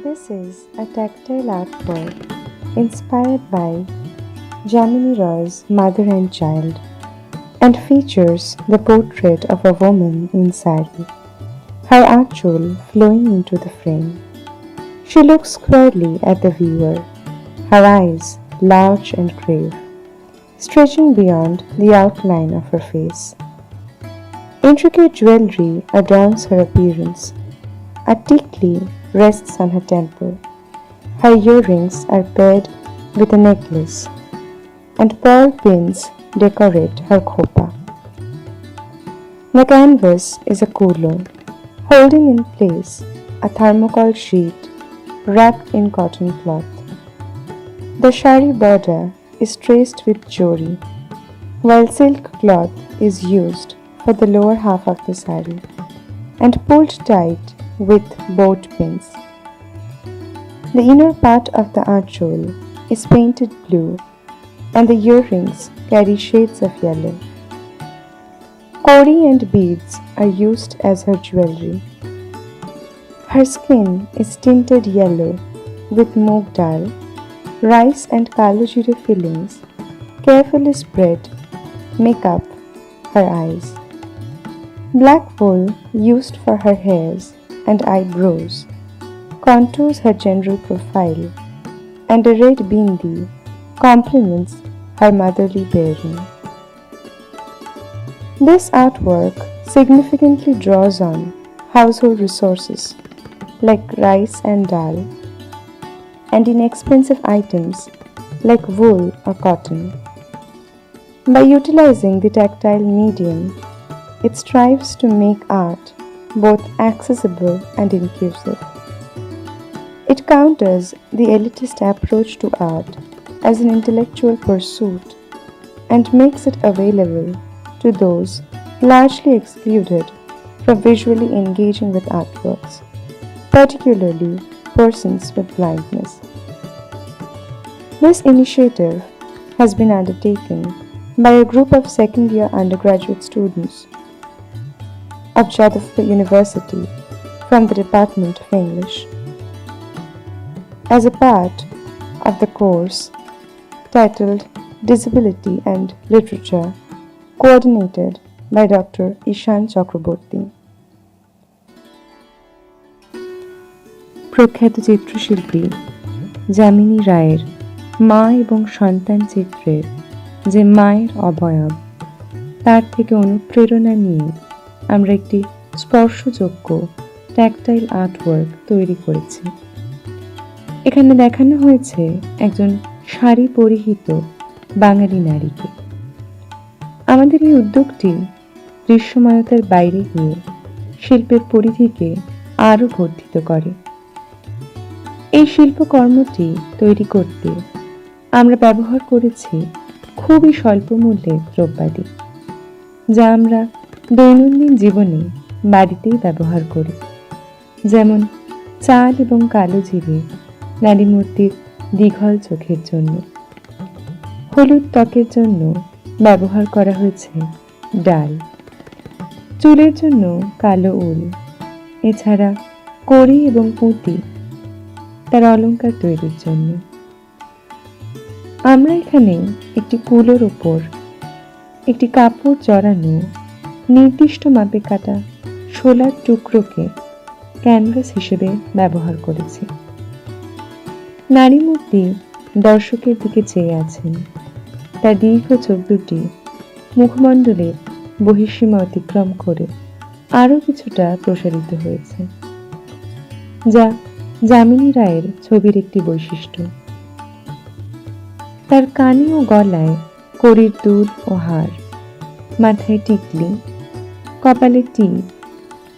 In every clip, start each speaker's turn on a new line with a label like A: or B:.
A: This is a tactile artwork inspired by Jamini Roy's Mother and Child and features the portrait of a woman in sari, her achol flowing into the frame. She looks squarely at the viewer, her eyes large and grave, stretching beyond the outline of her face. Intricate jewelry adorns her appearance. A tikli rests on her temple. Her earrings are paired with a necklace, and pearl pins decorate her khopa. The canvas is a cooler, holding in place a thermocol sheet wrapped in cotton cloth. The shari border is traced with jori, while silk cloth is used for the lower half of the sari and pulled tight with boat pins. The inner part of the achol is painted blue and the earrings carry shades of yellow. Kori and beads are used as her jewelry. Her skin is tinted yellow with moong dal, rice and kalo jeera fillings carefully spread make up her eyes. Black wool used for her hairs and eyebrows contours her general profile, and a red bindi complements her motherly bearing. This artwork significantly draws on household resources like rice and dal and inexpensive items like wool or cotton. By utilizing the tactile medium, it strives to make art both accessible and inclusive. It counters the elitist approach to art as an intellectual pursuit and makes it available to those largely excluded from visually engaging with artworks, particularly persons with blindness. This initiative has been undertaken by a group of second-year undergraduate students of Jadavpur University from the Department of English. As a part of the course titled Disability and Literature, coordinated by Dr. Ishan Chakraborty. প্রখ্যাত চিত্রশিল্পী যামিনী রায়ের মা এবং সন্তান চিত্রের যে মায়ের অবয়ব, তার থেকে অনুপ্রেরণা নিয়ে আমরা একটি স্পর্শযোগ্য ট্যাকটাইল আর্টওয়ার্ক তৈরি করেছি। এখানে দেখানো হয়েছে একজন শাড়ি পরিহিত বাঙালি নারীকে। আমাদের এই উদ্যোগটি দৃশ্যময়তার বাইরে গিয়ে শিল্পের পরিধিকে আরও বর্ধিত করে। এই শিল্পকর্মটি তৈরি করতে আমরা ব্যবহার করেছি খুবই স্বল্প মূল্যের দ্রব্যাদি, যা আমরা দৈনন্দিন জীবনে বাড়িতেই ব্যবহার করি, যেমন চাল এবং কালো জিরে নারী মূর্তির দীঘল চোখের জন্য, হলুদ ত্বকের জন্য ব্যবহার করা হয়েছে ডাল, চুলের জন্য কালো উল, এছাড়া কড়ি এবং পুঁতি তার অলংকার তৈরির জন্য। আমরা এখানে একটি কুলোর ওপর একটি কাপড় জড়ানো নির্দিষ্ট মাপে কাটা শোলার টুকরোকে ক্যানভাস হিসেবে ব্যবহার করেছি। নারী মূর্তি দর্শকের দিকে চেয়ে আছেন, তার দীর্ঘ চোখ দুটি মুখমণ্ডলের বহিঃসীমা অতিক্রম করে আরও কিছুটা প্রসারিত হয়েছে, যা যামিনী রায়ের ছবির একটি বৈশিষ্ট্য। তার কানে ও গলায় কড়ির দুল ও হার, মাথায় টিকলি, কপালে টিপ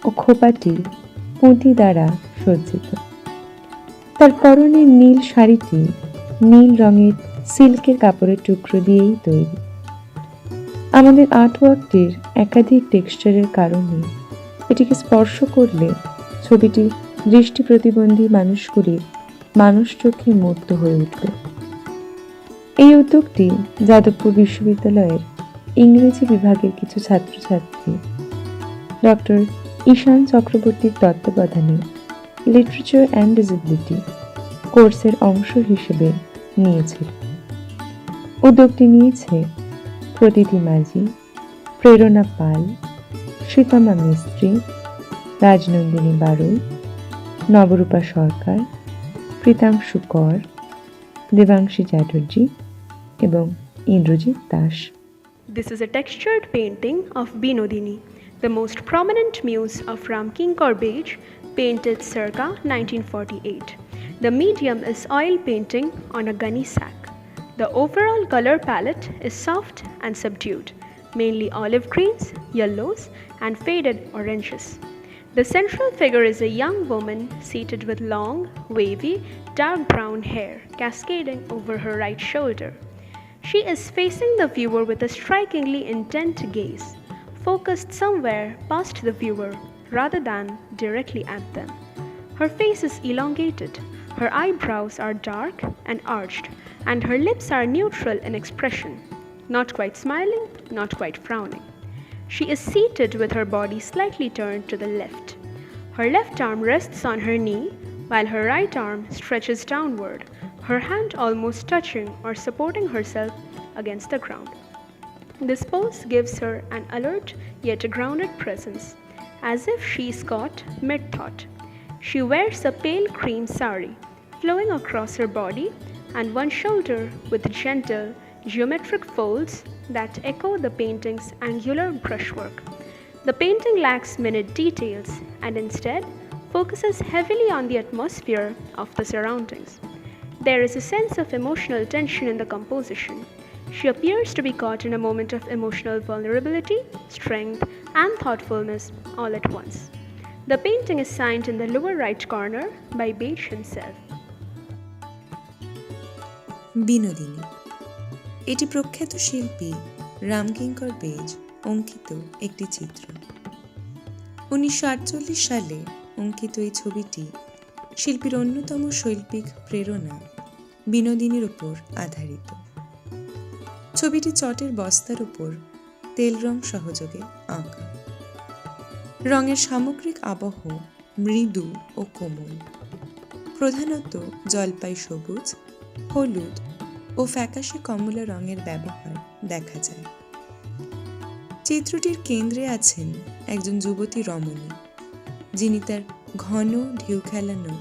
A: ও খোপাটি পুঁতি দ্বারা সজ্জিত। তার পরনের নীল শাড়িটি নীল রঙের সিল্কের কাপড়ের টুকরো দিয়েই তৈরি। আমাদের আর্টওয়ার্কটির একাধিক টেক্সচারের কারণে এটিকে স্পর্শ করলে ছবিটি দৃষ্টি প্রতিবন্ধী মানুষগুলির মানুষ চোখে মূর্ত হয়ে উঠবে। এই উদ্যোগটি যাদবপুর বিশ্ববিদ্যালয়ের ইংরেজি বিভাগের কিছু ছাত্রছাত্রী ডক্টর ঈশান চক্রবর্তীর তত্ত্বাবধানে লিটারেচার অ্যান্ড ডিসেবিলিটি কোর্সের অংশ হিসেবে নিয়েছিল। উদ্যোগটি নিয়েছে প্রতীতি মাঝি, প্রেরণা পাল, সীতামা মিস্ত্রি, রাজনন্দিনী বারুই, নবরূপা সরকার, প্রীতাংশু কর, দেবাংশী চ্যাটার্জি এবং Indrajit Das.
B: This is a textured painting of Binodini, the most prominent muse of Ramkinkar Bej, painted circa 1948. The medium is oil painting on a gunny sack. The overall color palette is soft and subdued, mainly olive greens, yellows, and faded oranges. The central figure is a young woman seated with long, wavy, dark brown hair cascading over her right shoulder. She is facing the viewer with a strikingly intent gaze, focused somewhere past the viewer rather than directly at them. Her face is elongated, her eyebrows are dark and arched, and her lips are neutral in expression, not quite smiling, not quite frowning. She is seated with her body slightly turned to the left. Her left arm rests on her knee, while her right arm stretches downward, her hand almost touching or supporting herself against the ground. This pose gives her an alert yet grounded presence, as if she is caught mid-thought. She wears a pale cream sari, flowing across her body and one shoulder with gentle, geometric folds that echo the painting's angular brushwork. The painting lacks minute details and instead focuses heavily on the atmosphere of the surroundings. There is a sense of emotional tension in the composition. She appears to be caught in a moment of emotional vulnerability, strength, and thoughtfulness all at once. The painting is signed in the lower right corner by Bej himself.
C: Binodini, এটি প্রখ্যাত শিল্পী Ramkinkar base অঙ্কিত একটি চিত্র। 1948 সালে অঙ্কিত এই ছবিটি শিল্পীর অন্যতম শৈল্পিক প্রেরণা বিনোদিনীর উপর আধারিত। ছবিটি চটের বস্তার উপর তেল রং সহযোগে আঁকা। রঙের সামগ্রিক আবহ মৃদু ও কোমল, প্রধানত জলপাই সবুজ, হলুদ ও ফ্যাকাশে কমলা রঙের ব্যবহার দেখা যায়। চিত্রটির কেন্দ্রে আছেন একজন যুবতী রমণী, যিনি তার ঘন ঢেউ খেলানো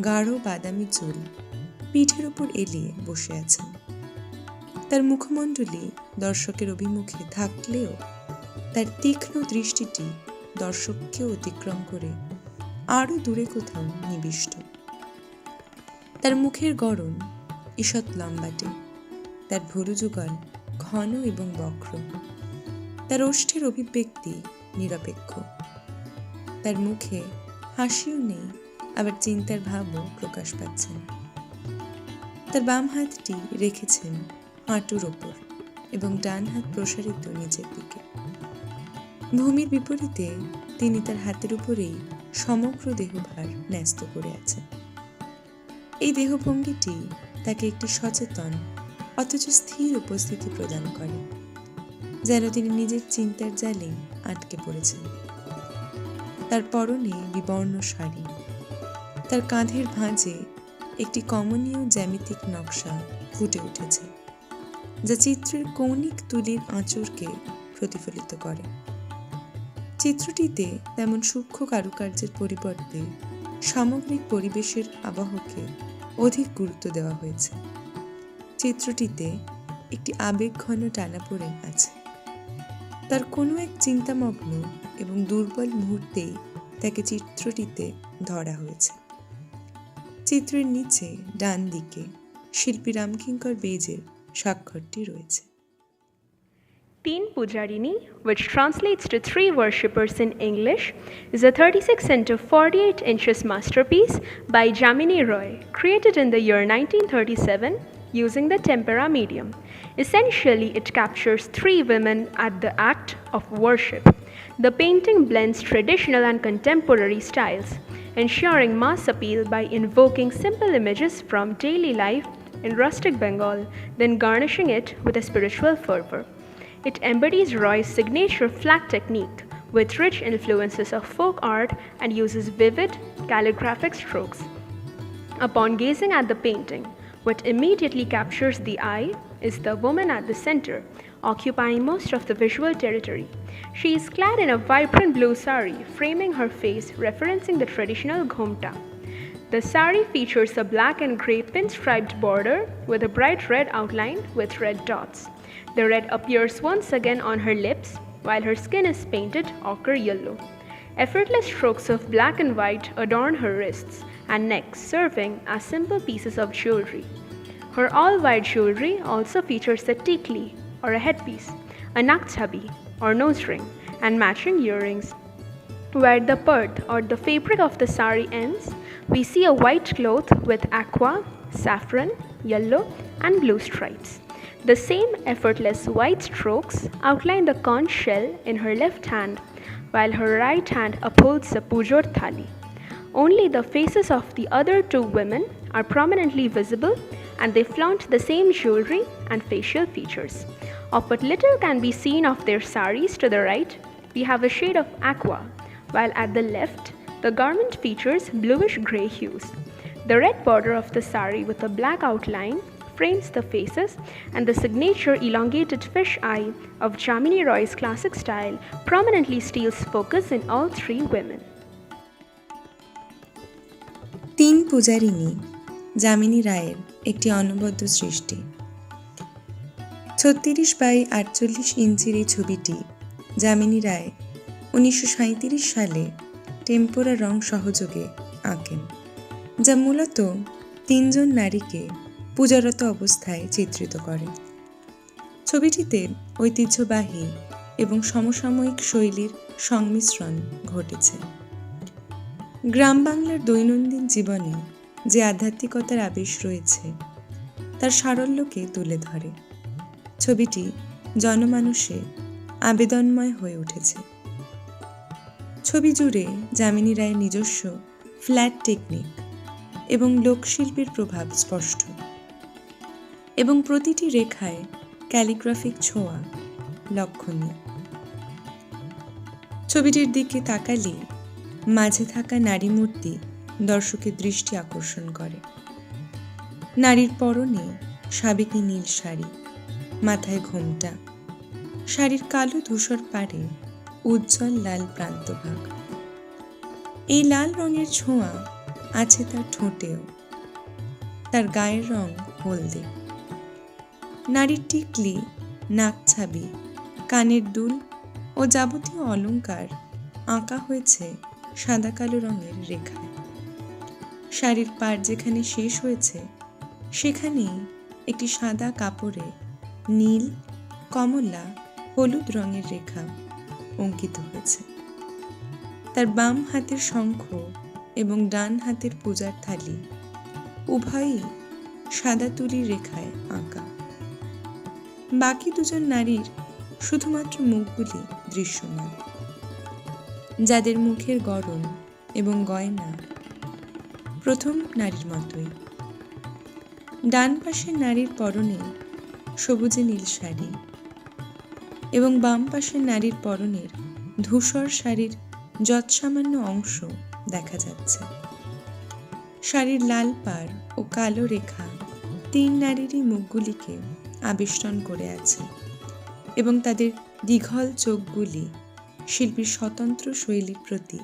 C: গাঢ় বাদামি চুল পিঠের উপর এলিয়ে বসে আছেন। তার মুখমণ্ডলী দর্শকের অভিমুখে থাকলেও তার তীক্ষ্ণ দৃষ্টিটি দর্শককে অতিক্রম করে আরও দূরে কোথাও নিবিষ্ট। তার মুখের গড়ন ঈষৎ লম্বাটে, তার ভ্রুযুগল ঘন এবং বক্র, তার ওষ্ঠের অভিব্যক্তি নিরপেক্ষ। তার মুখে হাসিও নেই, আবার চিন্তার ভাবও প্রকাশ পাচ্ছে না। তার বাম হাতটি রেখেছেন হাঁটুর ওপর এবং ডান হাত প্রসারিত নিচের দিকে। ভূমির বিপরীতে তিনি তার হাতের উপরেই সমগ্র দেহভার ন্যস্ত করে আছেন। এই দেহভঙ্গিটি তাকে একটি সচেতন অথচ স্থির উপস্থিতি প্রদান করে, যেন তিনি নিজের চিন্তার জালে আটকে পড়েছেন। তার পরনে বিবর্ণ শাড়ি, তার কাঁধের ভাঁজে একটি কমনীয় জ্যামিতিক নকশা ফুটে উঠেছে, যা চিত্রের কৌণিক তুলির আঁচড়কে প্রতিফলিত করে। চিত্রটিতে তেমন সূক্ষ্ম কারুকার্যের পরিবর্তে সামগ্রিক পরিবেশের আবহকে অধিক গুরুত্ব দেওয়া হয়েছে। চিত্রটিতে একটি আবেগঘন টানাপোড়েন আছে। তার কোনো এক চিন্তামগ্ন এবং দুর্বল মুহূর্তেই তাকে চিত্রটিতে ধরা হয়েছে। চিত্রের নিচে ডান দিকে শিল্পী রামকিঙ্কর বেজের স্বাক্ষরটি রয়েছে।
B: Teen Pujarini, which translates to Three Worshippers in English, is a 36 into 48 inches masterpiece by Jamini Roy, created in the year 1937 using the tempera medium. Essentially, it captures three women at the act of worship. The painting blends traditional and contemporary styles, ensuring mass appeal by invoking simple images from daily life in rustic Bengal, then garnishing it with a spiritual fervor. It embodies Roy's signature flat technique with rich influences of folk art and uses vivid, calligraphic strokes. Upon gazing at the painting, what immediately captures the eye is the woman at the center, occupying most of the visual territory. She is clad in a vibrant blue sari, framing her face, referencing the traditional ghomta. The sari features a black and grey pinstriped border with a bright red outline with red dots. The red appears once again on her lips, while her skin is painted ochre yellow. Effortless strokes of black and white adorn her wrists and neck, serving as simple pieces of jewelry. Her all-white jewelry also features a tikli, or a headpiece, a nakchabi, or nose ring, and matching earrings. Where the pert, or the fabric of the sari ends, we see a white cloth with aqua, saffron, yellow, and blue stripes. The same effortless white strokes outline the conch shell in her left hand, while her right hand upholds the pujor thali. Only the faces of the other two women are prominently visible, and they flaunt the same jewelry and facial features. Of what little can be seen of their saris to the right, we have a shade of aqua, while at the left, the garment features bluish-grey hues. The red border of the sari with a black outline frames the faces, and the signature elongated fish eye of Jamini Roy's classic style prominently steals focus in all three women.
C: তিন পূজারিণী যামিনী রায়ের একটি অনবদ্য সৃষ্টি। 36x48 ইঞ্চির এই ছবিটি যামিনী রায় 1937 সালে টেম্পোরা রং সহযোগে আঁকেন, যা মূলত তিনজন নারীকে পূজারত অবস্থায় চিত্রিত করে। ছবিটিতে ঐতিহ্যবাহী এবং সমসাময়িক শৈলীর সংমিশ্রণ ঘটেছে। গ্রাম বাংলার দৈনন্দিন জীবনে যে আধ্যাত্মিকতার আবেশ রয়েছে তার সারল্যকে তুলে ধরে। ছবিটি জনমানসে আবেদনময় হয়ে উঠেছে। ছবি জুড়ে যামিনী রায়ের নিজস্ব ফ্ল্যাট টেকনিক এবং লোকশিল্পের প্রভাব স্পষ্ট, এবং প্রতিটি রেখায় ক্যালিগ্রাফিক ছোঁয়া লক্ষণীয়। ছবিটির দিকে তাকালে মাঝে থাকা নারী মূর্তি দর্শকের দৃষ্টি আকর্ষণ করে। নারীর পরনে সাবেকি নীল শাড়ি, মাথায় ঘোমটা, শাড়ির কালো ধূসর পাড়ে উজ্জ্বল লাল প্রান্তভাগ। এই লাল রঙের ছোঁয়া আছে তার ঠোঁটেও। তার গায়ের রং হলদে। নারীর টিকলি, নাকছাবি, কানের দুল ও যাবতীয় অলংকার আঁকা হয়েছে সাদা কালো রঙের রেখায়। শাড়ির পাড় যেখানে শেষ হয়েছে সেখানেই একটি সাদা কাপড়ে নীল, কমলা, হলুদ রঙের রেখা অঙ্কিত হয়েছে। তার বাম হাতের শঙ্খ এবং ডান হাতের পূজার থালি উভয়ই সাদা তুলির রেখায় আঁকা। বাকি দুজন নারীর শুধুমাত্র মুখগুলি দৃশ্যমান, যাদের মুখের গড়ন এবং গয়না প্রথম নারীর মতোই। ডান পাশের নারীর পরনে সবুজে নীল শাড়ি এবং বাম পাশের নারীর পরনের ধূসর শাড়ির যৎসামান্য অংশ দেখা যাচ্ছে। শাড়ির লাল পাড় ও কালো রেখা তিন নারীরই মুখগুলিকে আবেষ্টন করে আছে, এবং তাদের দীঘল চোখগুলি শিল্পীর স্বতন্ত্র শৈলীর প্রতি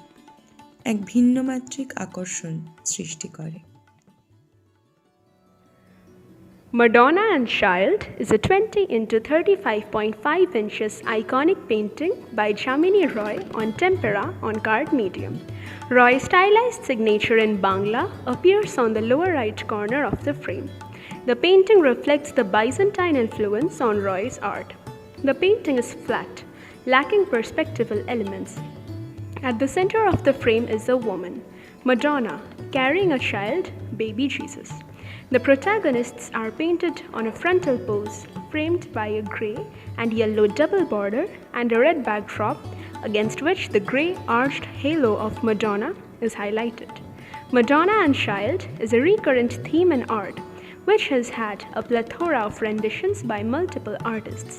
C: এক ভিন্নমাত্রিক আকর্ষণ সৃষ্টি করে।
B: Madonna and Child is a 20 into 35.5 inches iconic painting by Jamini Roy on tempera on card medium. Roy's stylized signature in Bangla appears on the lower right corner of the frame. The painting reflects the Byzantine influence on Roy's art. The painting is flat, lacking perspectival elements. At the center of the frame is a woman, Madonna, carrying a child, baby Jesus. The protagonists are painted on a frontal pose, framed by a grey and yellow double border and a red backdrop, against which the grey arched halo of Madonna is highlighted. Madonna and Child is a recurrent theme in art, which has had a plethora of renditions by multiple artists.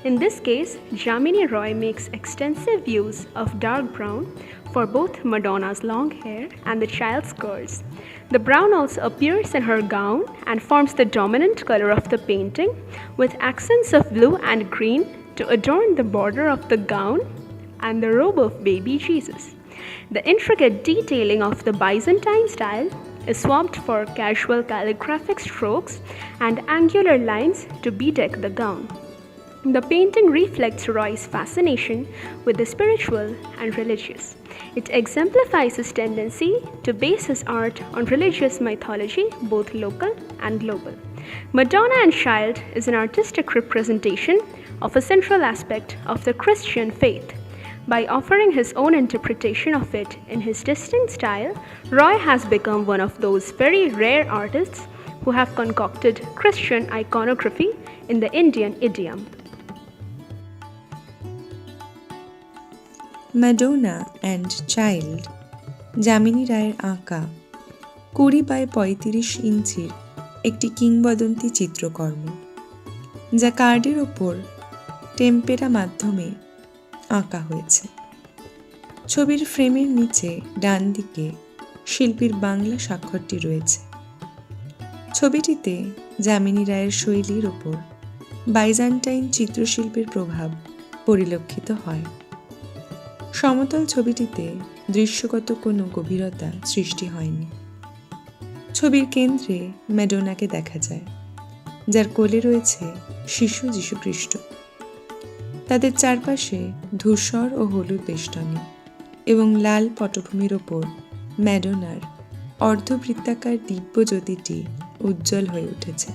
B: In this case, Jamini Roy makes extensive use of dark brown, for both Madonna's long hair and the child's curls. The brown also appears in her gown and forms the dominant color of the painting, with accents of blue and green to adorn the border of the gown and the robe of baby Jesus. The intricate detailing of the Byzantine style is swapped for casual calligraphic strokes and angular lines to bedeck the gown. The painting reflects Roy's fascination with the spiritual and religious. It exemplifies his tendency to base his art on religious mythology, both local and global. Madonna and Child is an artistic representation of a central aspect of the Christian faith. By offering his own interpretation of it in his distinct style, Roy has become one of those very rare artists who have concocted Christian iconography in the Indian idiom.
C: Madonna and child Jamini রায়ের আঁকা 20x35 ইঞ্চির একটি কিংবদন্তি চিত্রকর্ম, যা কার্ডের ওপর টেম্পেরা মাধ্যমে আঁকা হয়েছে। ছবির ফ্রেমের নিচে ডান দিকে শিল্পীর বাংলা স্বাক্ষরটি রয়েছে। ছবিটিতে যামিনী রায়ের শৈলীর ওপর বাইজান্টাইন চিত্রশিল্পের প্রভাব পরিলক্ষিত হয়। সমতল ছবিটিতে দৃশ্যগত কোনো গভীরতা সৃষ্টি হয়নি। ছবির কেন্দ্রে ম্যাডোনাকে দেখা যায়, যার কোলে রয়েছে শিশু যীশুখ্রিস্ট। তাদের চারপাশে ধূসর ও হলুদ বেষ্টনী এবং লাল পটভূমির ওপর ম্যাডোনার অর্ধবৃত্তাকার দিব্য জ্যোতিটি উজ্জ্বল হয়ে উঠেছে।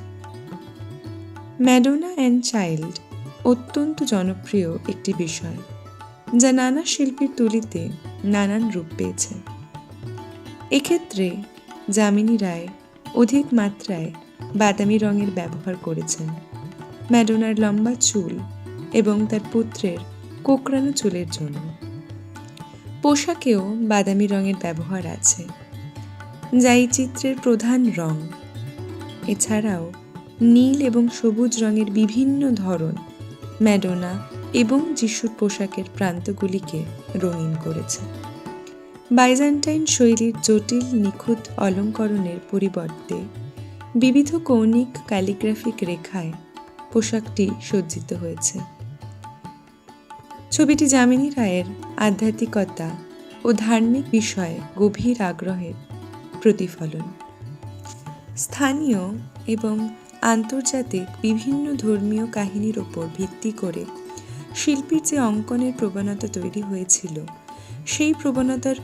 C: ম্যাডোনা অ্যান্ড চাইল্ড অত্যন্ত জনপ্রিয় একটি বিষয়, যা নানা শিল্পীর তুলিতে নানান রূপ পেয়েছে। এক্ষেত্রে যামিনী রায় অধিক মাত্রায় বাদামি রঙের ব্যবহার করেছেন ম্যাডোনার লম্বা চুল এবং তার পুত্রের কোঁকড়ানো চুলের জন্য। পোশাকেও বাদামি রঙের ব্যবহার আছে, যা এই চিত্রের প্রধান রং। এছাড়াও নীল এবং সবুজ রঙের বিভিন্ন ধরন ম্যাডোনা এবং যিশুর পোশাকের প্রান্তগুলিকে রঙিন করেছে। বাইজান্টাইন শৈলীর জটিল নিখুঁত অলঙ্করণের পরিবর্তে বিবিধ কৌণিক ক্যালিগ্রাফিক রেখায় পোশাকটি সজ্জিত হয়েছে। ছবিটি যামিনী রায়ের আধ্যাত্মিকতা ও ধার্মিক বিষয়ে গভীর আগ্রহের প্রতিফলন। স্থানীয় এবং আন্তর্জাতিক বিভিন্ন ধর্মীয় কাহিনীর ওপর ভিত্তি করে শিল্পীর যে অঙ্কনের প্রবণতা তৈরি হয়েছিল, সেই প্রবণতার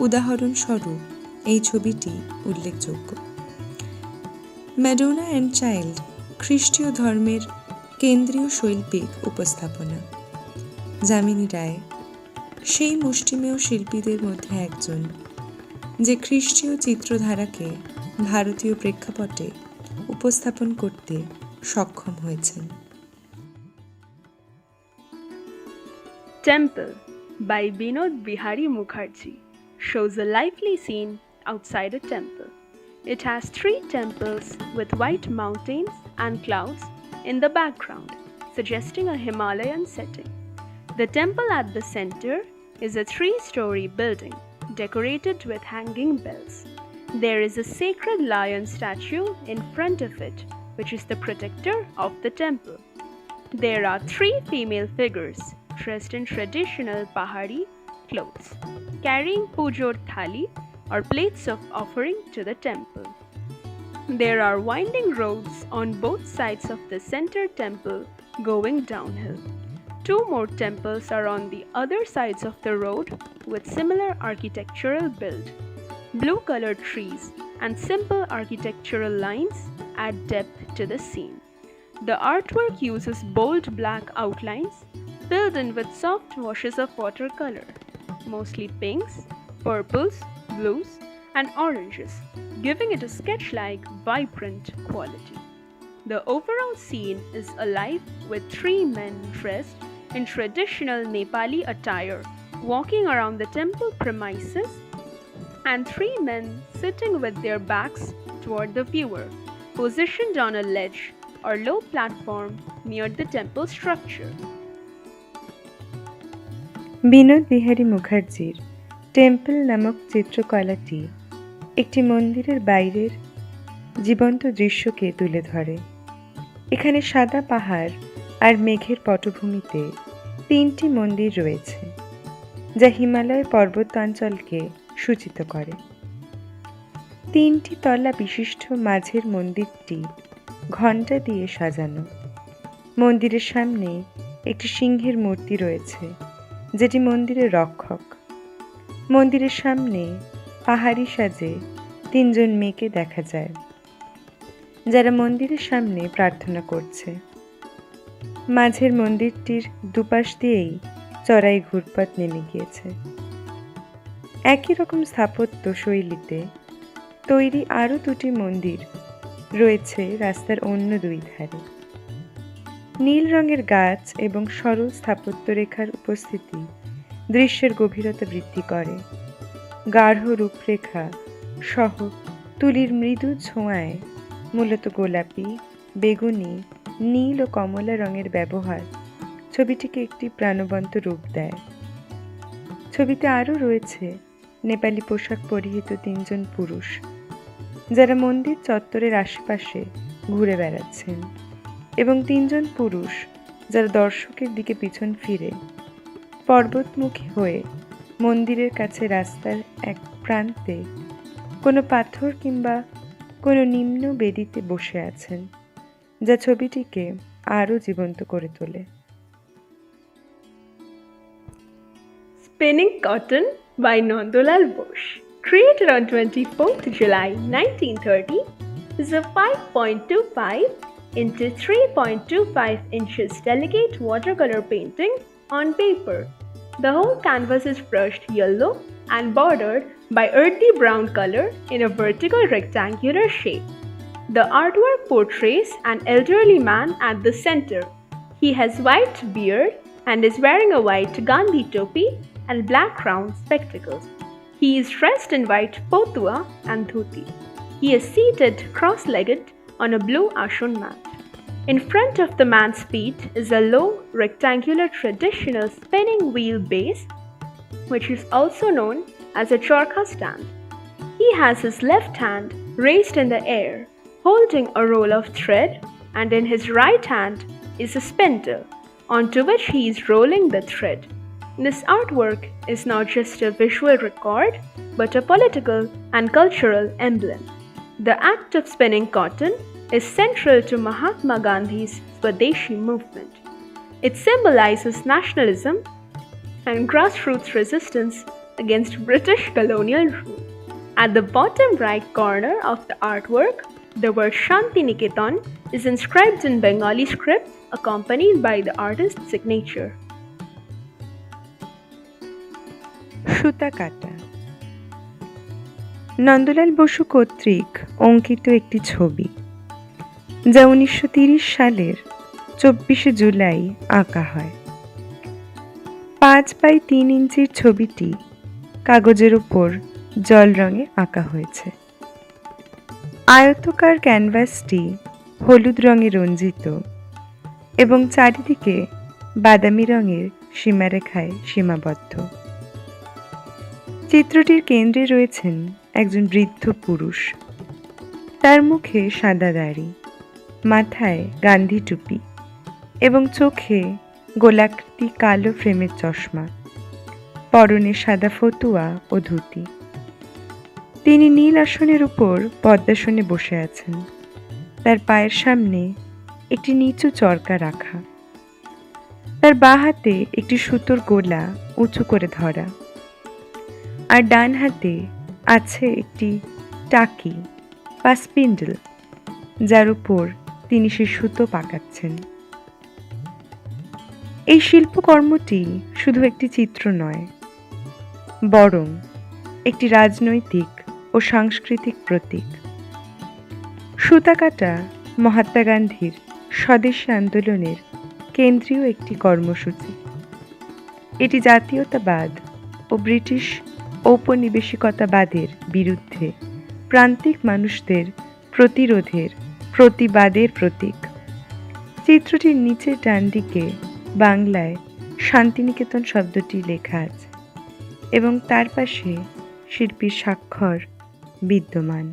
C: উদাহরণস্বরূপ এই ছবিটি উল্লেখযোগ্য। ম্যাডোনা অ্যান্ড চাইল্ড খ্রিস্টীয় ধর্মের কেন্দ্রীয় শৈল্পিক উপস্থাপনা। যামিনী রায় সেই মুষ্টিমেয় শিল্পীদের মধ্যে একজন, যে খ্রিস্টীয় চিত্রধারাকে ভারতীয় প্রেক্ষাপটে উপস্থাপন করতে সক্ষম হয়েছেন।
B: Temple by Binod Bihari Mukherjee shows a lively scene outside a temple. It has 3 temples with white mountains and clouds in the background, suggesting a Himalayan setting. The temple at the center is a 3-story building decorated with hanging bells. There is a sacred lion statue in front of it, which is the protector of the temple. There are 3 female figures dressed in traditional Pahari clothes, carrying pujor thali or plates of offering to the temple. There are winding roads on both sides of the center temple going downhill. 2 more temples are on the other sides of the road with similar architectural build. Blue-colored trees and simple architectural lines add depth to the scene. The artwork uses bold black outlines filled in with soft washes of watercolor, mostly pinks, purples, blues, and oranges, giving it a sketch-like, vibrant quality. The overall scene is alive with 3 men dressed in traditional Nepali attire walking around the temple premises, and 3 men sitting with their backs toward the viewer, positioned on a ledge or low platform near the temple structure.
A: Binod Bihari মুখার্জির temple নামক চিত্রকলাটি একটি মন্দিরের বাইরের জীবন্ত দৃশ্যকে তুলে ধরে। এখানে সাদা পাহাড় আর মেঘের পটভূমিতে 3টি মন্দির রয়েছে, যা হিমালয় পর্বতাঞ্চলকে সূচিত করে। 3টি তলা বিশিষ্ট মাঝের মন্দিরটি ঘণ্টা দিয়ে সাজানো। মন্দিরের সামনে একটি সিংহের মূর্তি রয়েছে, যেটি মন্দিরের রক্ষক। মন্দিরের সামনে পাহাড়ি সাজে 3 জন মেয়েকে দেখা যায়, যারা মন্দিরের সামনে প্রার্থনা করছে। মাঝের মন্দিরটির দুপাশ দিয়েই চড়াই ঘুরপথ নেমে গিয়েছে। একই রকম স্থাপত্য শৈলীতে তৈরি আরও 2টি মন্দির রয়েছে রাস্তার অন্য 2 ধারে। নীল রঙের গাছ এবং সরল স্থাপত্য রেখার উপস্থিতি দৃশ্যের গভীরতা বৃদ্ধি করে। গাঢ় রূপরেখা সহ তুলির মৃদু ছোঁয়ায় মূলত গোলাপি, বেগুনি, নীল ও কমলা রঙের ব্যবহার ছবিটিকে একটি প্রাণবন্ত রূপ দেয়। ছবিতে আরও রয়েছে নেপালি পোশাক পরিহিত 3 জন পুরুষ, যারা মন্দির চত্বরের আশেপাশে ঘুরে বেড়াচ্ছেন, এবং 3 জন পুরুষ যারা দর্শকের দিকে পিছন ফিরে পর্বতমুখী হয়ে মন্দিরের কাছে রাস্তার এক প্রান্তে কোনো পাথর কিংবা কোনো নিম্ন বেদিতে বসে আছেন, যা ছবিটিকে আরও জীবন্ত করে তোলে।
B: Spinning Cotton by Nandolal Bosch, created on 24th July 1930, is a 5.25 into 3.25 inches delicate watercolor painting on paper. The whole canvas is brushed yellow and bordered by earthy brown color in a vertical rectangular shape. The artwork portrays an elderly man at the center. He has white beard and is wearing a white Gandhi topi and black round spectacles. He is dressed in white potua and dhoti. He is seated cross-legged on a blue ashun mat. In front of the man's feet is a low rectangular traditional spinning wheel base, which is also known as a charkha stand. He has his left hand raised in the air, holding a roll of thread, and in his right hand is a spindle, onto which he is rolling the thread. This artwork is not just a visual record, but a political and cultural emblem. The act of spinning cotton is central to Mahatma Gandhi's Swadeshi movement. It symbolizes nationalism and grassroots resistance against British colonial rule. At the bottom right corner of the artwork, the word Shanti Niketan is inscribed in Bengali script, accompanied by the artist's signature.
A: সুতা কাটা নন্দলাল বসু কর্তৃক অঙ্কিত একটি ছবি, যা 1930 সালের 24শে জুলাই আঁকা হয়। 5x3 ইঞ্চির ছবিটি কাগজের উপর জল রঙে আঁকা হয়েছে। আয়তকার ক্যানভাসটি হলুদ রঙে রঞ্জিত এবং চারিদিকে বাদামি রঙের সীমারেখায় সীমাবদ্ধ। চিত্রটির কেন্দ্রে রয়েছেন একজন বৃদ্ধ পুরুষ। তার মুখে সাদা দাড়ি, মাথায় গান্ধী টুপি এবং চোখে গোলাকৃতি কালো ফ্রেমের চশমা, পরনে সাদা ফতুয়া ও ধুতি। তিনি নীল আসনের উপর পদ্মাসনে বসে আছেন। তার পায়ের সামনে একটি নিচু চরকা রাখা। তার বাঁ হাতে একটি সুতোর গোলা উঁচু করে ধরা, আর ডান হাতে আছে একটি টাকি বা স্পিন্ডল, যার উপর তিনি সে সুতো পাকাচ্ছেন। এই শিল্পকর্মটি শুধু একটি চিত্র নয়, বরং একটি রাজনৈতিক ও সাংস্কৃতিক প্রতীক। সুতা কাটা মহাত্মা গান্ধীর স্বদেশী আন্দোলনের কেন্দ্রীয় একটি কর্মসূচি। এটি জাতীয়তাবাদ ও ব্রিটিশ ঔপনিবেশিকতাবাদের বিরুদ্ধে প্রান্তিক মানুষদের প্রতিবাদের প্রতীক। চিত্রটির নিচের ডান দিকে বাংলায় শান্তিনিকেতন শব্দটি লেখা আছে। এবং তার পাশে শিল্পীর স্বাক্ষর বিদ্যমান।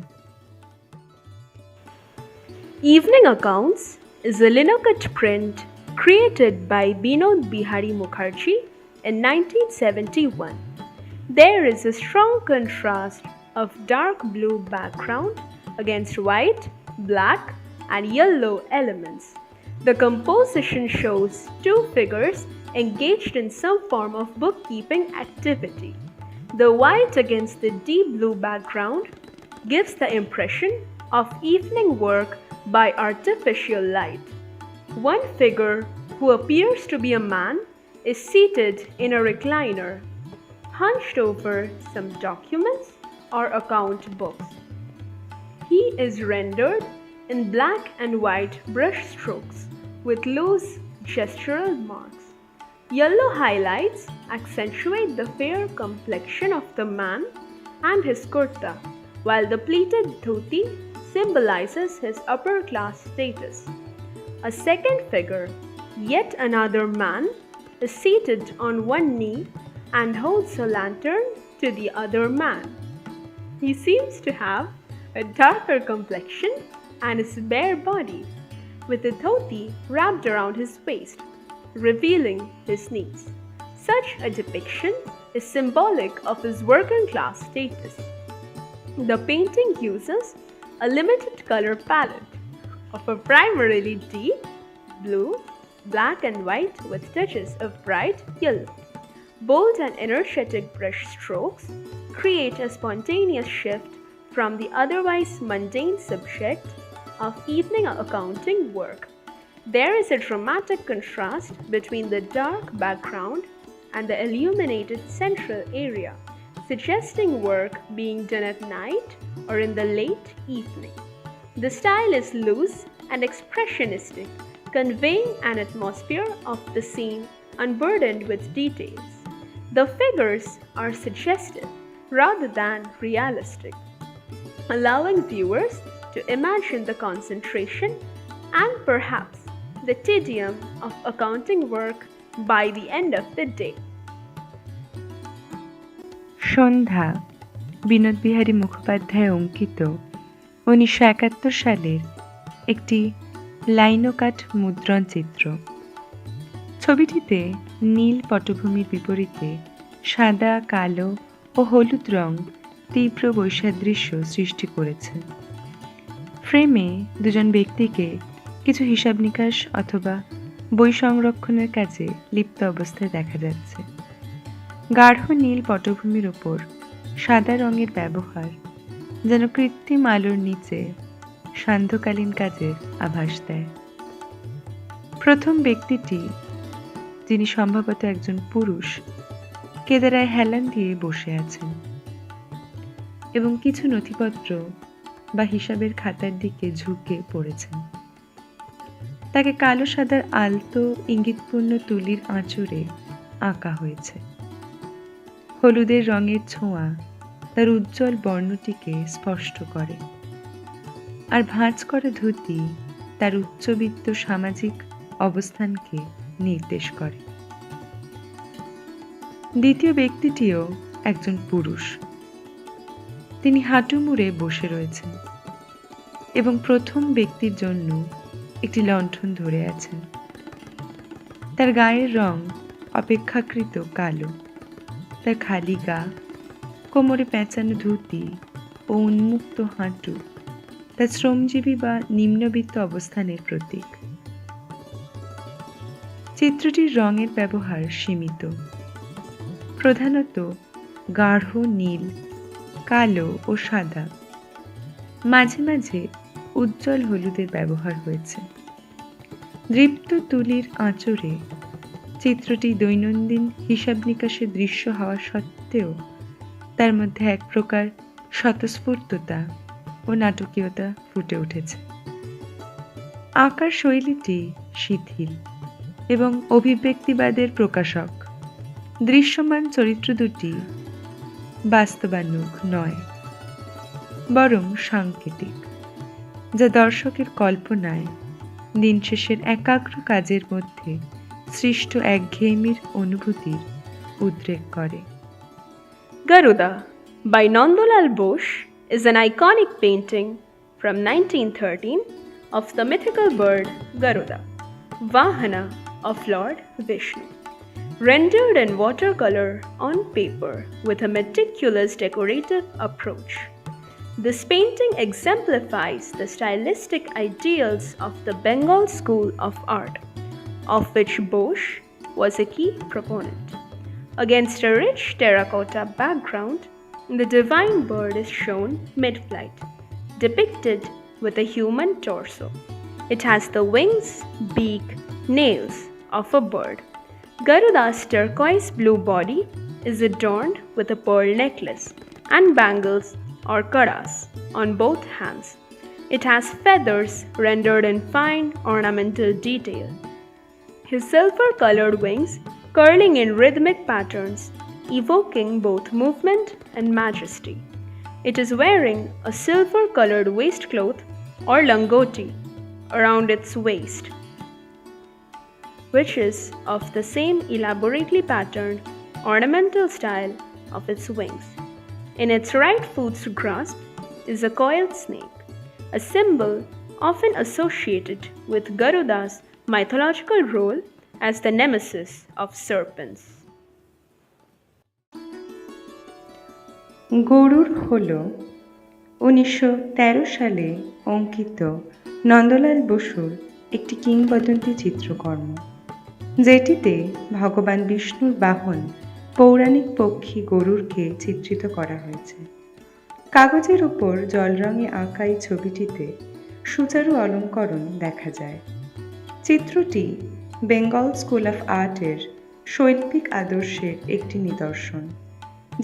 B: Evening Accounts is a linocut print created by Binod Bihari Mukherjee in 1971. There is a strong contrast of dark blue background against white, black, and yellow elements. The composition shows two figures engaged in some form of bookkeeping activity. The white against the deep blue background gives the impression of evening work by artificial light. One figure, who appears to be a man, is seated in a recliner, hunched over some documents or account books. He is rendered in black and white brush strokes with loose gestural marks. Yellow highlights accentuate the fair complexion of the man and his kurta, while the pleated dhoti symbolizes his upper class status. A second figure, yet another man, is seated on one knee and holds a lantern to the other man. He seems to have a darker complexion and is bare-bodied, with a dhoti wrapped around his waist, revealing his knees. Such a depiction is symbolic of his working-class status. The painting uses a limited color palette of a primarily deep blue, black and white with touches of bright yellow. Bold and energetic brush strokes create a spontaneous shift from the otherwise mundane subject of evening accounting work. There is a dramatic contrast between the dark background and the illuminated central area, suggesting work being done at night or in the late evening. The style is loose and expressionistic, conveying an atmosphere of the scene unburdened with details. The figures are suggestive rather than realistic, allowing viewers to imagine the concentration and perhaps the tedium of accounting work by the end of the day.
A: সন্ধ্যা বিনোদ বিহারী মুখোপাধ্যায় অঙ্কিত 1971 সালের একটি লাইনোকাট মুদ্রণ চিত্র। ছবিটিতে নীল পটভূমির বিপরীতে সাদা, কালো ও হলুদ রং তীব্র বৈসাদৃশ্য সৃষ্টি করেছে। ফ্রেমে দুজন ব্যক্তিকে কিছু হিসাব নিকাশ অথবা বই সংরক্ষণের কাজে লিপ্ত অবস্থায় দেখা যাচ্ছে। গাঢ় নীল পটভূমির ওপর সাদা রঙের ব্যবহার যেন কৃত্রিম আলোর নিচে সান্ধ্যকালীন কাজের আভাস দেয়। প্রথম ব্যক্তিটি, যিনি সম্ভবত একজন পুরুষ, কেদারায় হেলান দিয়ে বসে আছেন এবং কিছু নথিপত্র বা হিসাবের খাতার দিকে ঝুঁকে পড়েছেন। তাকে কালো সাদার আলতো ইঙ্গিতপূর্ণ তুলির আঁচড়ে আঁকা হয়েছে। হলুদের রঙের ছোঁয়া তার উজ্জ্বল বর্ণটিকে স্পষ্ট করে, আর ভাঁজ করা ধুতি তার উচ্চবিত্ত সামাজিক অবস্থানকে নির্দেশ করে। দ্বিতীয় ব্যক্তিটিও একজন পুরুষ। তিনি হাঁটু মুড়ে বসে রয়েছেন এবং প্রথম ব্যক্তির জন্য একটি লণ্ঠন ধরে আছেন। তার গায়ের রং অপেক্ষাকৃত কালো। তার খালি গা, কোমরে পেঁচানো ধুতি ও উন্মুক্ত হাঁটু তার শ্রমজীবী বা নিম্নবিত্ত অবস্থানের প্রতীক। চিত্রটির রঙের ব্যবহার সীমিত, প্রধানত গাঢ় নীল, কালো ও সাদা। মাঝে মাঝে উজ্জ্বল হলুদের ব্যবহার হয়েছে। দৃপ্ত তুলির আঁচড়ে চিত্রটি দৈনন্দিন হিসাব নিকাশের দৃশ্য হওয়া সত্ত্বেও তার মধ্যে এক প্রকার স্বতঃস্ফূর্ততা ও নাটকীয়তা ফুটে উঠেছে। আঁকার শৈলীটি শিথিল এবং অভিব্যক্তিবাদের প্রকাশক। দৃশ্যমান চরিত্র দুটি বাস্তবানুগ নয়, বরং সাংকেতিক, যা দর্শকের কল্পনায় দিন শেষের একাগ্র কাজের মধ্যে সৃষ্ট একঘেয়েমির অনুভূতির উদ্রেক করে।
B: Garuda by Nandalal Bose is an iconic painting from 1913 of the mythical bird Garuda, Vahana of Lord Vishnu, rendered in watercolor on paper with a meticulous decorative approach. This painting exemplifies the stylistic ideals of the Bengal school of art, of which Bose was a key proponent. Against a rich terracotta background, the divine bird is shown mid-flight, depicted with a human torso. It has the wings, beak, nails of a bird. Garuda's turquoise blue body is adorned with a pearl necklace and bangles or karas on both hands. It has feathers rendered in fine ornamental detail. His silver-colored wings curling in rhythmic patterns, evoking both movement and majesty. It is wearing a silver-colored waistcloth or langoti around its waist, which is of the same elaborately patterned ornamental style of its wings. In its right foot's grasp is a coiled snake, a symbol often associated with Garuda's mythological role as the nemesis of serpents.
A: গরুর হল 1913 সালে অঙ্কিত নন্দলাল বসুর একটি কিংবদন্তি চিত্রকর্ম, যেটিতে ভগবান বিষ্ণুর বাহন পৌরাণিক পক্ষী গরুরকে চিত্রিত করা হয়েছে। কাগজের উপর জলরঙে আঁকা এই ছবিটিতে সুচারু অলঙ্করণ দেখা যায়। চিত্রটি বেঙ্গল স্কুল অফ আর্টের শৈল্পিক আদর্শের একটি নিদর্শন,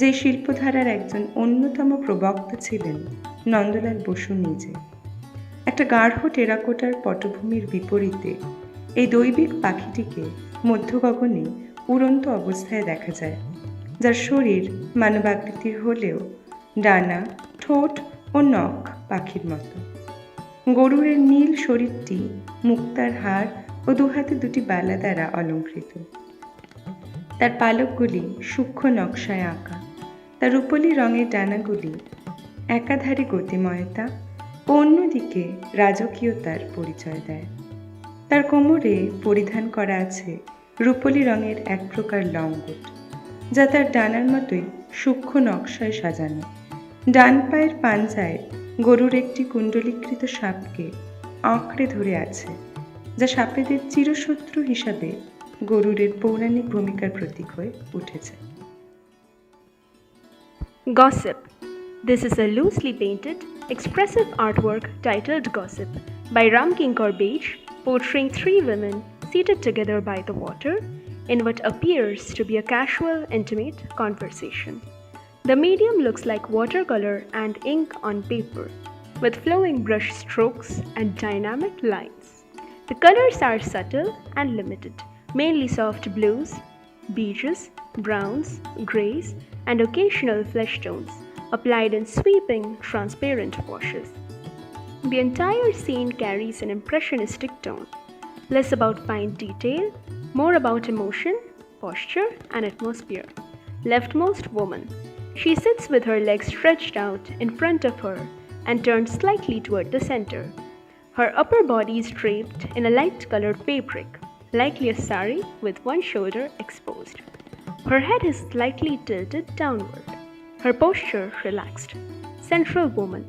A: যে শিল্পধারার একজন অন্যতম প্রবক্তা ছিলেন নন্দলাল বসু নিজে। একটা গাঢ় টেরাকোটার পটভূমির বিপরীতে এই দৈবিক পাখিটিকে মধ্যগগনে উড়ন্ত অবস্থায় দেখা যায়, যার শরীর মানবাকৃতির হলেও ডানা, ঠোঁট ও নখ পাখির মতো। গরুরের নীল শরীরটি মুক্তার হাড় ও দুহাতে দুটি বালা দ্বারা অলঙ্কৃত। তার পালকগুলি সূক্ষ্ম নকশায় আঁকা, তার রূপলি রঙের ডানাগুলি একাধারে গতিময়তা ও অন্যদিকে রাজকীয়তার পরিচয় দেয়। তার কোমরে পরিধান করা আছে রূপলি রঙের এক প্রকার লঙ্গট, যা তার ডানার মতোই সূক্ষ্ম নকশায় সাজানো। ডান পায়ের পাঞ্জায় গরুর একটি কুণ্ডলীকৃত সাপকে আঁকড়ে ধরে আছে, যা সাপেদের চিরশত্রু হিসাবে গরুরের পৌরাণিক ভূমিকার প্রতীক হয়ে উঠেছে।
B: Gossip. This is a loosely painted, expressive artwork titled Gossip by Ramkinkar Bej, portraying three women seated together by the water in what appears to be a casual, intimate conversation. The medium looks like watercolor and ink on paper, with flowing brush strokes and dynamic lines. The colors are subtle and limited, mainly soft blues, beiges, browns, greys, and occasional flesh tones, applied in sweeping, transparent washes. The entire scene carries an impressionistic tone, less about fine detail, more about emotion, posture, and atmosphere. Leftmost woman. She sits with her legs stretched out in front of her and turned slightly toward the center. Her upper body is draped in a light-colored fabric, likely a sari with one shoulder exposed. Her head is slightly tilted downward. Her posture relaxed. Central woman.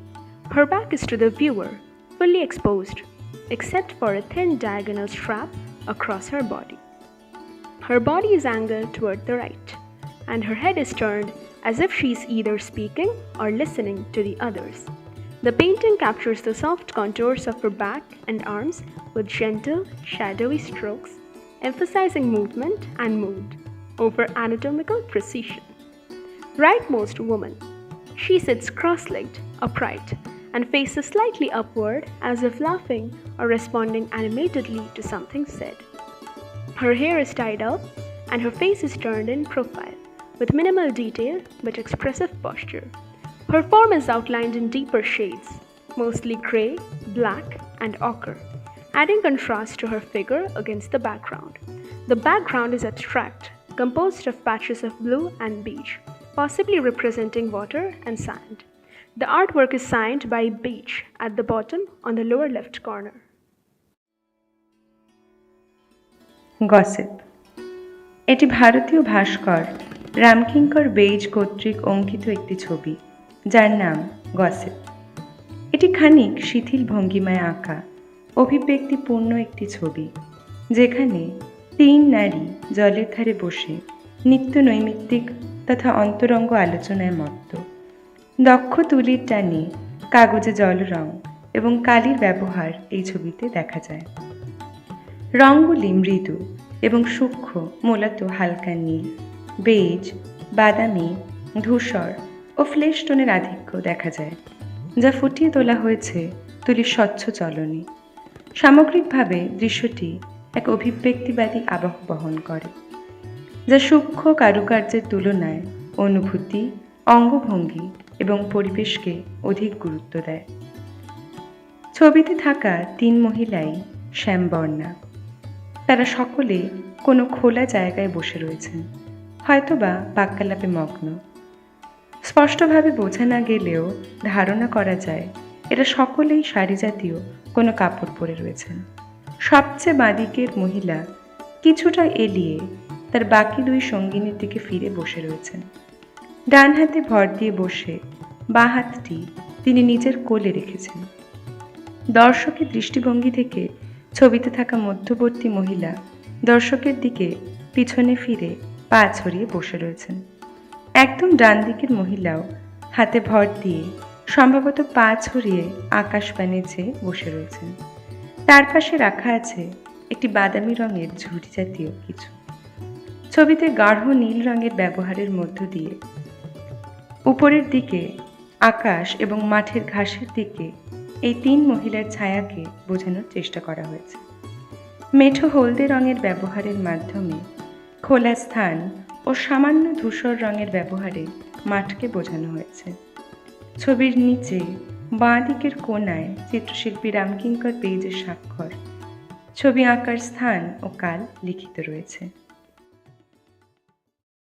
B: Her back is to the viewer, fully exposed, except for a thin diagonal strap across her body. Her body is angled toward the right, and her head is turned as if she is either speaking or listening to the others. The painting captures the soft contours of her back and arms with gentle, shadowy strokes, emphasizing movement and mood over anatomical precision. Rightmost woman. She sits cross-legged, upright, and faces slightly upward as if laughing or responding animatedly to something said. Her hair is tied up and her face is turned in profile, with minimal detail but expressive posture. Her form is outlined in deeper shades, mostly gray, black, and ochre, adding contrast to her figure against the background. The background is abstract, composed of patches of blue and beige, possibly representing water and sand. The artwork is signed by Beach at the bottom on the lower left corner.
D: Gossip এটি ভারতীয় ভাস্কর রামকিঙ্কর বেইজ কর্তৃক অঙ্কিত একটি ছবি যার নাম gossip. এটি খানিক শিথিল ভঙ্গিমায় আঁকা অভিব্যক্তিপূর্ণ একটি ছবি যেখানে তিন নারী জলের ধারে বসে নিত্য নৈমিত্তিক তথা অন্তরঙ্গ আলোচনায় মত্ত। দক্ষ তুলির টানে কাগজে জল রং এবং কালির ব্যবহার এই ছবিতে দেখা যায়। রঙগুলি মৃদু এবং সূক্ষ্ম, মূলত হালকা নীল, বেজ, বাদামি, ধূসর ও ফ্লেশ টোনের আধিক্য দেখা যায়, যা ফুটিয়ে তোলা হয়েছে তুলির স্বচ্ছ চলনে। সামগ্রিকভাবে দৃশ্যটি এক অভিব্যক্তিবাদী আবহ বহন করে, যা সূক্ষ্ম কারুকার্যের তুলনায় অনুভূতি, অঙ্গভঙ্গি এবং পরিবেশকে অধিক গুরুত্ব দেয়। ছবিতে থাকা তিন মহিলাই শ্যামবর্ণা। তারা সকলে কোনো খোলা জায়গায় বসে রয়েছেন, হয়তোবা বাক্যালাপে মগ্ন। স্পষ্টভাবে বোঝা না গেলেও ধারণা করা যায় এরা সকলেই শাড়ি জাতীয় কোনো কাপড় পরে রয়েছেন। সবচেয়ে বাঁদিকের মহিলা কিছুটা এলিয়ে তার বাকি দুই সঙ্গিনীর দিকে ফিরে বসে রয়েছেন। ডান হাতে ভর দিয়ে বসে বাঁ হাতটি তিনি নিজের কোলে রেখেছেন। দর্শকের দৃষ্টিভঙ্গি থেকে ছবিতে থাকা মধ্যবর্তী মহিলা দর্শকের দিকে পিছনে ফিরে পা ছড়িয়ে বসে রয়েছেন। একদম ডান দিকের মহিলাও হাতে ভর দিয়ে সম্ভবত পা ছড়িয়ে আকাশপানে চেয়ে বসে রয়েছেন। তার পাশে রাখা আছে একটি বাদামি রঙের ঝুড়ি জাতীয় কিছু। ছবিতে গাঢ় নীল রঙের ব্যবহারের মধ্য দিয়ে উপরের দিকে আকাশ এবং মাঠের ঘাসের দিকে এই তিন মহিলার ছায়াকে বোঝানোর চেষ্টা করা হয়েছে। মেঠো হলদে রঙের ব্যবহারের মাধ্যমে খোলা স্থান ও সামান্য ধূসর রঙের ব্যবহারে মাঠকে বোঝানো হয়েছে। ছবির নিচে বাঁ দিকের কোণায় চিত্রশিল্পী রামকিঙ্কর বেইজের স্বাক্ষর, ছবি আঁকার স্থান ও কাল লিখিত রয়েছে।